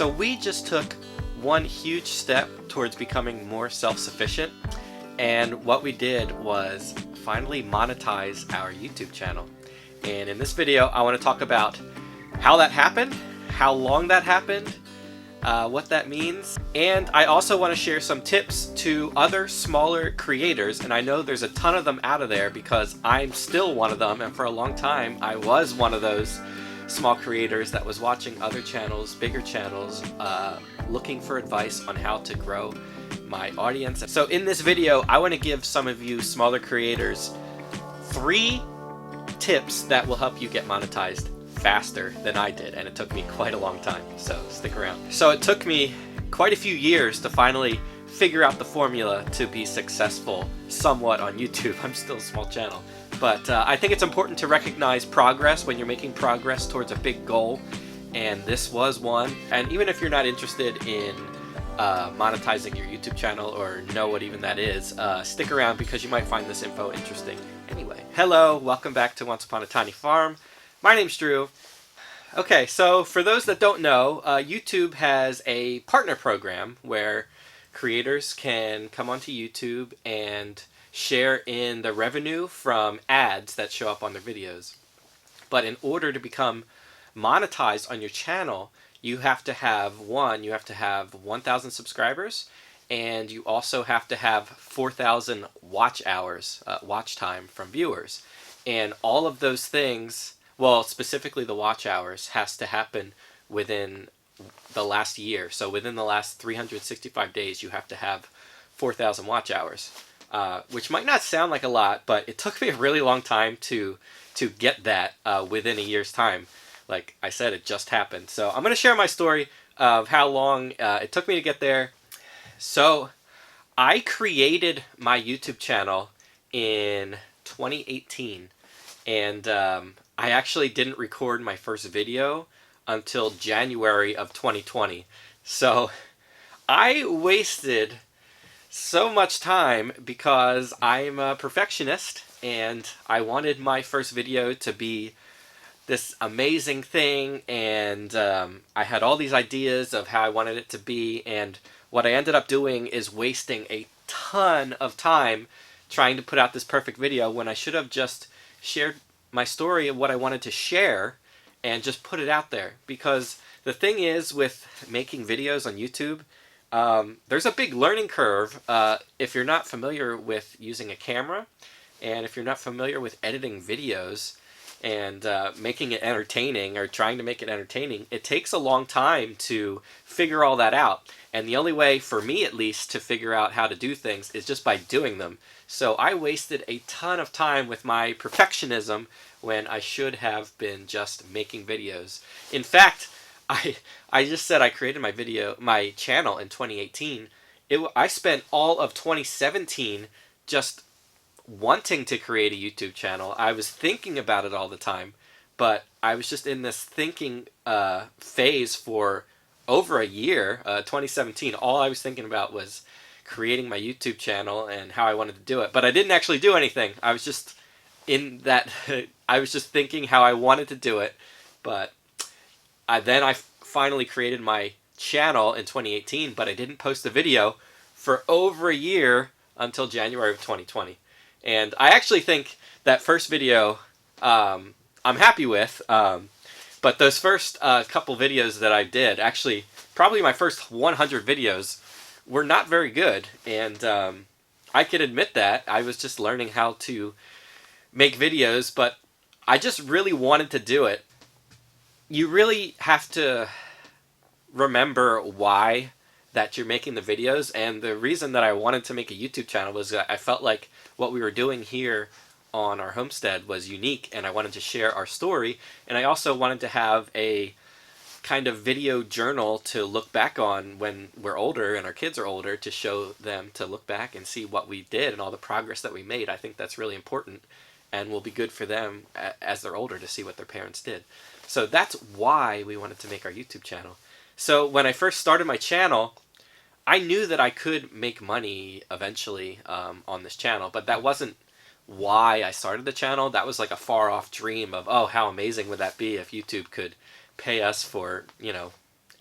So we just took one huge step towards becoming more self-sufficient, and what we did was finally monetize our YouTube channel. And in this video, I want to talk about how that happened, how long that happened, what that means, and I also want to share some tips to other smaller creators. And I know there's a ton of them out of there because I'm still one of them, and for a long time I was one of those small creators that was watching other channels, bigger channels, looking for advice on how to grow my audience. So in this video, I want to give some of you smaller creators 3 tips that will help you get monetized faster than I did, and it took me quite a long time, so stick around. So it took me quite a few years to finally figure out the formula to be successful somewhat on YouTube. I'm still a small channel, but I think it's important to recognize progress when you're making progress towards a big goal, and this was one. And even if you're not interested in monetizing your YouTube channel or know what even that is, stick around because you might find this info interesting anyway. Hello, welcome back to Once Upon a Tiny Farm. My name's Drew. Okay, so for those that don't know, YouTube has a partner program where creators can come onto YouTube and share in the revenue from ads that show up on their videos. But in order to become monetized on your channel, you have to have 1,000 subscribers, and you also have to have 4,000 watch hours, watch time from viewers. And all of those things, well, specifically the watch hours, has to happen within the last year. So within the last 365 days, you have to have 4,000 watch hours, which might not sound like a lot, but it took me a really long time to get that within a year's time. Like I said, it just happened. So I'm going to share my story of how long it took me to get there. So I created my YouTube channel in 2018, and I actually didn't record my first video until January of 2020. So I wasted so much time because I'm a perfectionist and I wanted my first video to be this amazing thing, and I had all these ideas of how I wanted it to be, and what I ended up doing is wasting a ton of time trying to put out this perfect video when I should have just shared my story of what I wanted to share and just put it out there. Because the thing is with making videos on YouTube, there's a big learning curve if you're not familiar with using a camera, and if you're not familiar with editing videos and making it entertaining, or trying to make it entertaining. It takes a long time to figure all that out, and the only way, for me at least, to figure out how to do things is just by doing them. So I wasted a ton of time with my perfectionism when I should have been just making videos. In fact, I just said I created my channel in 2018. I spent all of 2017 just wanting to create a YouTube channel. I was thinking about it all the time, but I was just in this thinking phase for over a year. 2017, all I was thinking about was creating my YouTube channel and how I wanted to do it. But I didn't actually do anything. I was just in that, I was just thinking how I wanted to do it. But then I finally created my channel in 2018, but I didn't post a video for over a year until January of 2020. And I actually think that first video I'm happy with, but those first couple videos that I did, actually probably my first 100 videos, were not very good. And I can admit that. I was just learning how to make videos, but I just really wanted to do it. You really have to remember why that you're making the videos, and the reason that I wanted to make a YouTube channel was that I felt like what we were doing here on our homestead was unique, and I wanted to share our story, and I also wanted to have a kind of video journal to look back on when we're older and our kids are older, to show them, to look back and see what we did and all the progress that we made. I think that's really important and will be good for them as they're older to see what their parents did. So that's why we wanted to make our YouTube channel. So when I first started my channel, I knew that I could make money eventually on this channel, but that wasn't why I started the channel. That was like a far-off dream of, oh, how amazing would that be if YouTube could pay us for,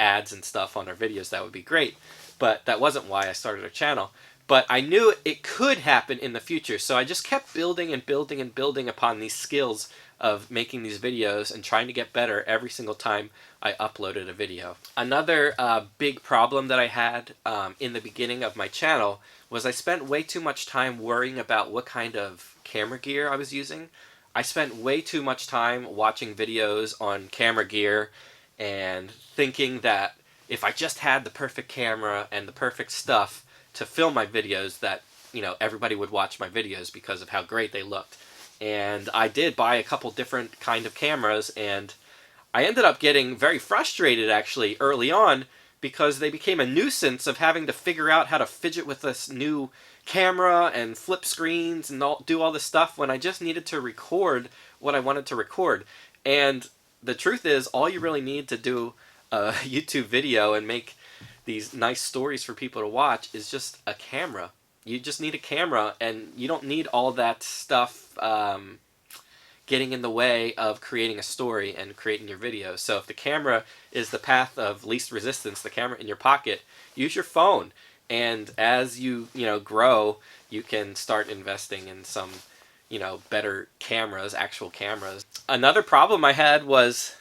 ads and stuff on our videos, that would be great. But that wasn't why I started our channel. But I knew it could happen in the future, so I just kept building and building and building upon these skills of making these videos and trying to get better every single time I uploaded a video. Another big problem that I had in the beginning of my channel was I spent way too much time worrying about what kind of camera gear I was using. I spent way too much time watching videos on camera gear and thinking that if I just had the perfect camera and the perfect stuff to film my videos, that, you know, everybody would watch my videos because of how great they looked. And I did buy a couple different kind of cameras, and I ended up getting very frustrated actually early on because they became a nuisance of having to figure out how to fidget with this new camera and flip screens and do all this stuff when I just needed to record what I wanted to record. And the truth is, all you really need to do a YouTube video and make these nice stories for people to watch is just a camera. You just need a camera, and you don't need all that stuff getting in the way of creating a story and creating your video. So if the camera is the path of least resistance, the camera in your pocket, use your phone. And as you grow, you can start investing in some better cameras, actual cameras. Another problem I had was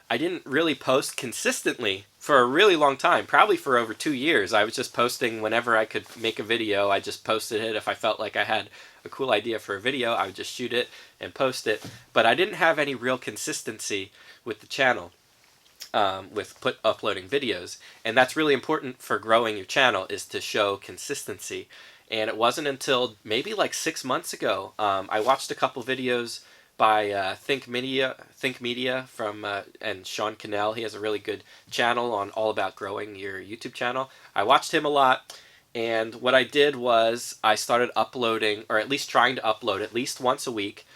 I didn't really post consistently for a really long time, probably for over 2 years. I was just posting whenever I could make a video. I just posted it. If I felt like I had a cool idea for a video, I would just shoot it and post it. But I didn't have any real consistency with the channel, with uploading videos. And that's really important for growing your channel, is to show consistency. And it wasn't until maybe like 6 months ago, I watched a couple videos by Think Media from and Sean Cannell. He has a really good channel on all about growing your YouTube channel. I watched him a lot, and what I did was I started uploading, or at least trying to upload at least once a week.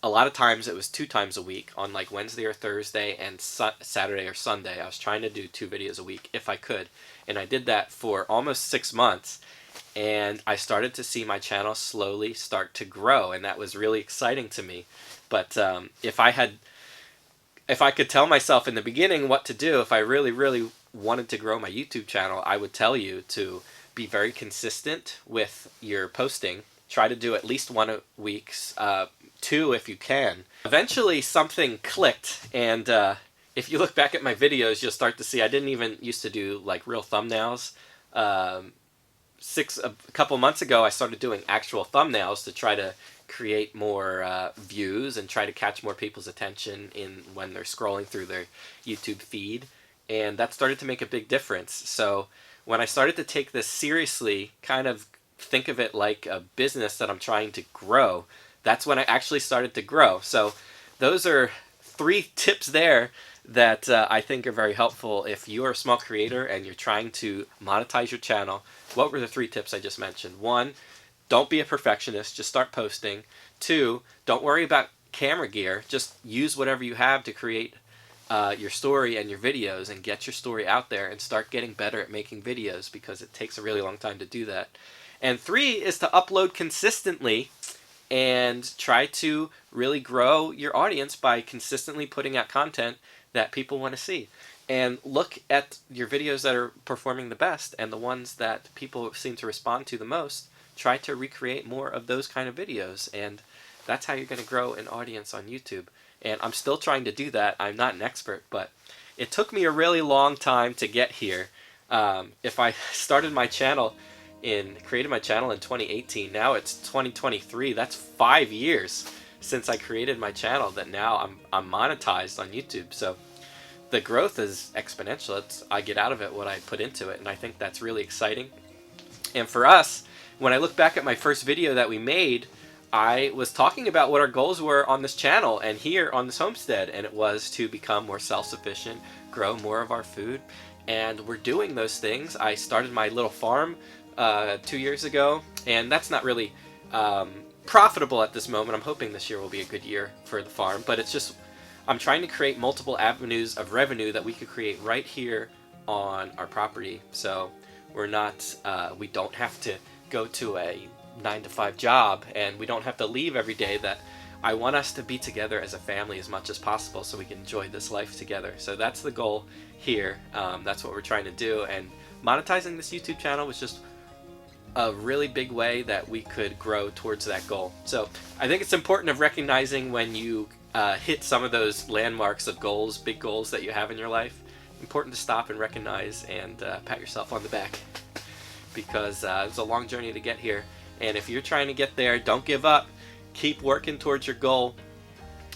A lot of times it was 2 times a week, on like Wednesday or Thursday and Saturday or Sunday. I was trying to do 2 videos a week if I could, and I did that for almost 6 months. And I started to see my channel slowly start to grow, and that was really exciting to me. But if I could tell myself in the beginning what to do, if I really wanted to grow my YouTube channel, I would tell you to be very consistent with your posting. Try to do at least 1 a week, 2 if you can. Eventually something clicked, and if you look back at my videos, you'll start to see I didn't even used to do like real thumbnails. A couple months ago, I started doing actual thumbnails to try to create more views and try to catch more people's attention when they're scrolling through their YouTube feed, and that started to make a big difference. So when I started to take this seriously, kind of think of it like a business that I'm trying to grow, that's when I actually started to grow. So those are 3 tips there that I think are very helpful if you're a small creator and you're trying to monetize your channel. What were the 3 tips I just mentioned? 1, don't be a perfectionist, just start posting. 2, don't worry about camera gear, just use whatever you have to create your story and your videos, and get your story out there and start getting better at making videos, because it takes a really long time to do that. And 3 is to upload consistently and try to really grow your audience by consistently putting out content that people want to see. And look at your videos that are performing the best and the ones that people seem to respond to the most. Try to recreate more of those kind of videos, and that's how you're going to grow an audience on YouTube. And I'm still trying to do that. I'm not an expert, but it took me a really long time to get here. If I started my channel created my channel in 2018, now it's 2023. That's 5 years since I created my channel that now I'm monetized on YouTube. So the growth is exponential. I get out of it what I put into it, and I think that's really exciting. And for us, when I look back at my first video that we made, I was talking about what our goals were on this channel and here on this homestead, and it was to become more self-sufficient, grow more of our food, and we're doing those things. I started my little farm 2 years ago, and that's not really profitable at this moment. I'm hoping this year will be a good year for the farm, but it's just I'm trying to create multiple avenues of revenue that we could create right here on our property. So we're not we don't have to go to a 9-to-5 job, and we don't have to leave every day. That I want us to be together as a family as much as possible so we can enjoy this life together. So that's the goal here. That's what we're trying to do, and monetizing this YouTube channel was just a really big way that we could grow towards that goal. So I think it's important of recognizing when you hit some of those landmarks of goals, big goals that you have in your life. Important to stop and recognize and pat yourself on the back, because it's a long journey to get here. And if you're trying to get there, don't give up. Keep working towards your goal.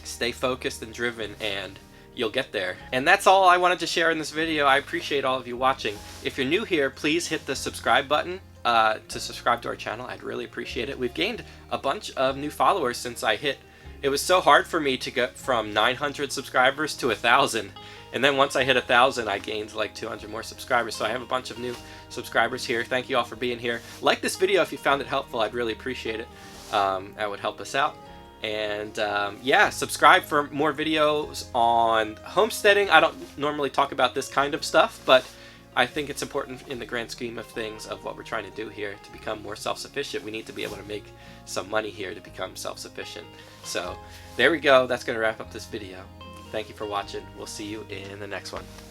Stay focused and driven, and you'll get there. And that's all I wanted to share in this video. I appreciate all of you watching. If you're new here, please hit the subscribe button to subscribe to our channel. I'd really appreciate it. We've gained a bunch of new followers since I hit. It was so hard for me to get from 900 subscribers to 1,000. And then once I hit 1,000, I gained like 200 more subscribers. So I have a bunch of new subscribers here. Thank you all for being here. Like this video if you found it helpful. I'd really appreciate it. That would help us out. And yeah, subscribe for more videos on homesteading. I don't normally talk about this kind of stuff, but I think it's important in the grand scheme of things of what we're trying to do here to become more self-sufficient. We need to be able to make some money here to become self-sufficient. So there we go. That's going to wrap up this video. Thank you for watching. We'll see you in the next one.